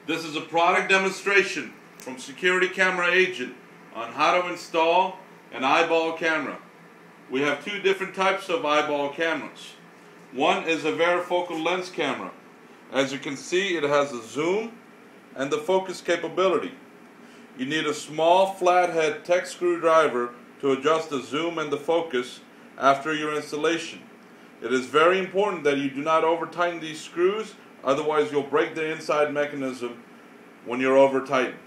This is a product demonstration from Security Camera Agent on how to install an eyeball camera. We have two different types of eyeball cameras. One is a varifocal lens camera. As you can see, it has a zoom and the focus capability. You need a small flathead Tek screwdriver to adjust the zoom and the focus after your installation. It is very important that you do not over tighten these screws, otherwise you'll break the inside mechanism when you're over tightened.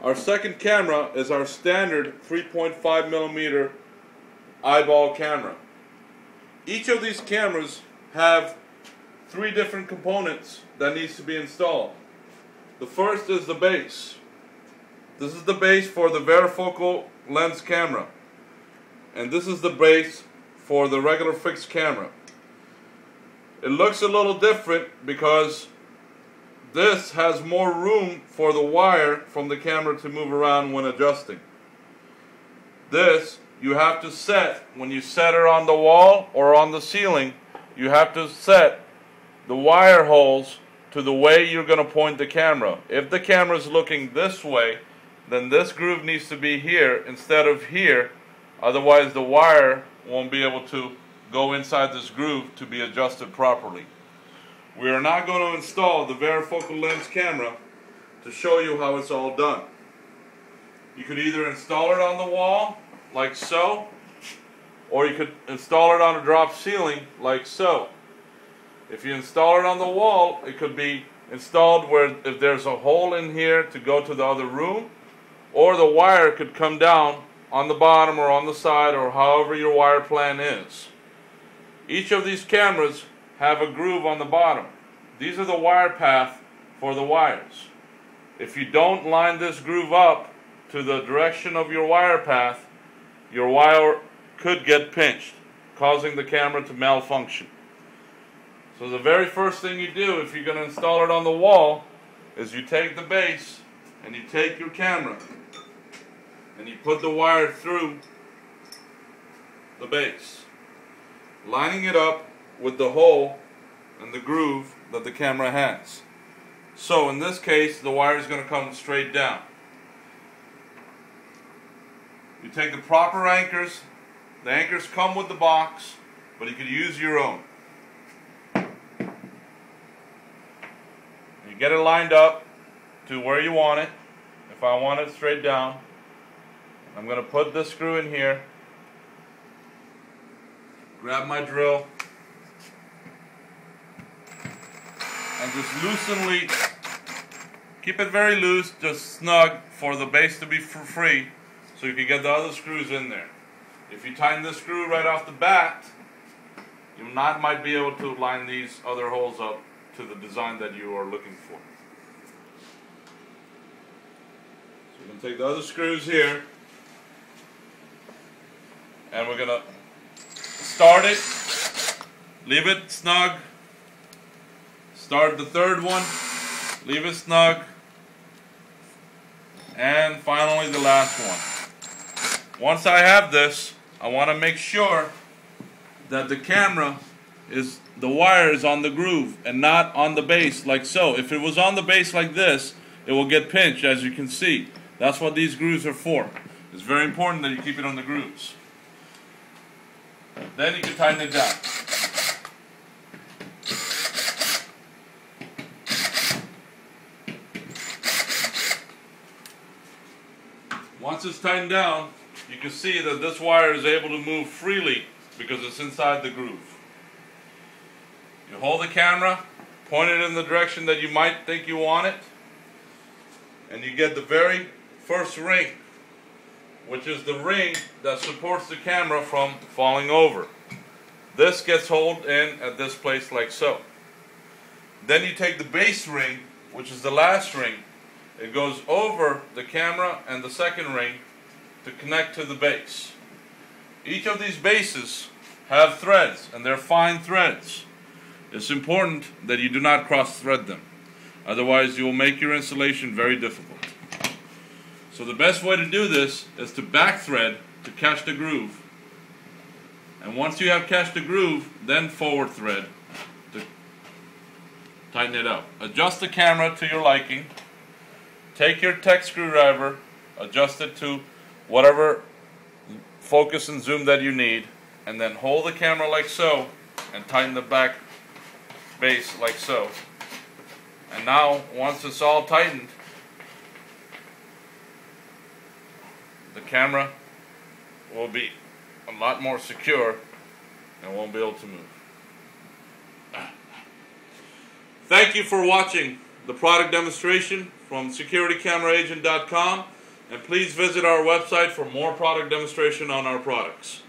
Our second camera is our standard 3.5mm eyeball camera. Each of these cameras have three different components that needs to be installed. The first is the base. This is the base for the varifocal lens camera, and this is the base for the regular fixed camera. It looks a little different because this has more room for the wire from the camera to move around when adjusting. This you have to set when you set it on the wall or on the ceiling. You have to set the wire holes to the way you're going to point the camera. If the camera is looking this way, then this groove needs to be here instead of here, otherwise the wire won't be able to go inside this groove to be adjusted properly. We are now going to install the varifocal lens camera to show you how it's all done. You could either install it on the wall like so, or you could install it on a drop ceiling like so. If you install it on the wall, it could be installed where if there's a hole in here to go to the other room, or the wire could come down on the bottom or on the side, or however your wire plan is. Each of these cameras have a groove on the bottom. These are the wire path for the wires. If you don't line this groove up to the direction of your wire path, your wire could get pinched, causing the camera to malfunction. So the very first thing you do if you're going to install it on the wall is you take the base and you take your camera and you put the wire through the base, lining it up with the hole and the groove that the camera has. So in this case, the wire is going to come straight down. You take the proper anchors. The anchors come with the box, but you could use your own. You get it lined up to where you want it. If I want it straight down, I'm going to put this screw in here, grab my drill, and just loosenly, keep it very loose, just snug for the base to be free so you can get the other screws in there. If you tighten this screw right off the bat, you might be able to line these other holes up to the design that you are looking for. So you can take the other screws here, and we're going to start it, leave it snug, start the third one, leave it snug, and finally the last one. Once I have this, I want to make sure that the camera is, the wire is on the groove and not on the base like so. If it was on the base like this, it will get pinched, as you can see. That's what these grooves are for. It's very important that you keep it on the grooves. Then you can tighten it down. Once it's tightened down, you can see that this wire is able to move freely because it's inside the groove. You hold the camera, point it in the direction that you might think you want it, and you get the very first ring, which is the ring that supports the camera from falling over. This gets held in at this place like so. Then you take the base ring, which is the last ring. It goes over the camera and the second ring to connect to the base. Each of these bases have threads, and they're fine threads. It's important that you do not cross-thread them. Otherwise, you will make your installation very difficult. So the best way to do this is to back thread to catch the groove. And once you have catched the groove, then forward thread tighten it up. Adjust the camera to your liking. Take your tech screwdriver, adjust it to whatever focus and zoom that you need, and then hold the camera like so and tighten the back base like so. And now, once it's all tightened, the camera will be a lot more secure and won't be able to move. Thank you for watching the product demonstration from SecurityCameraAgent.com, and please visit our website for more product demonstration on our products.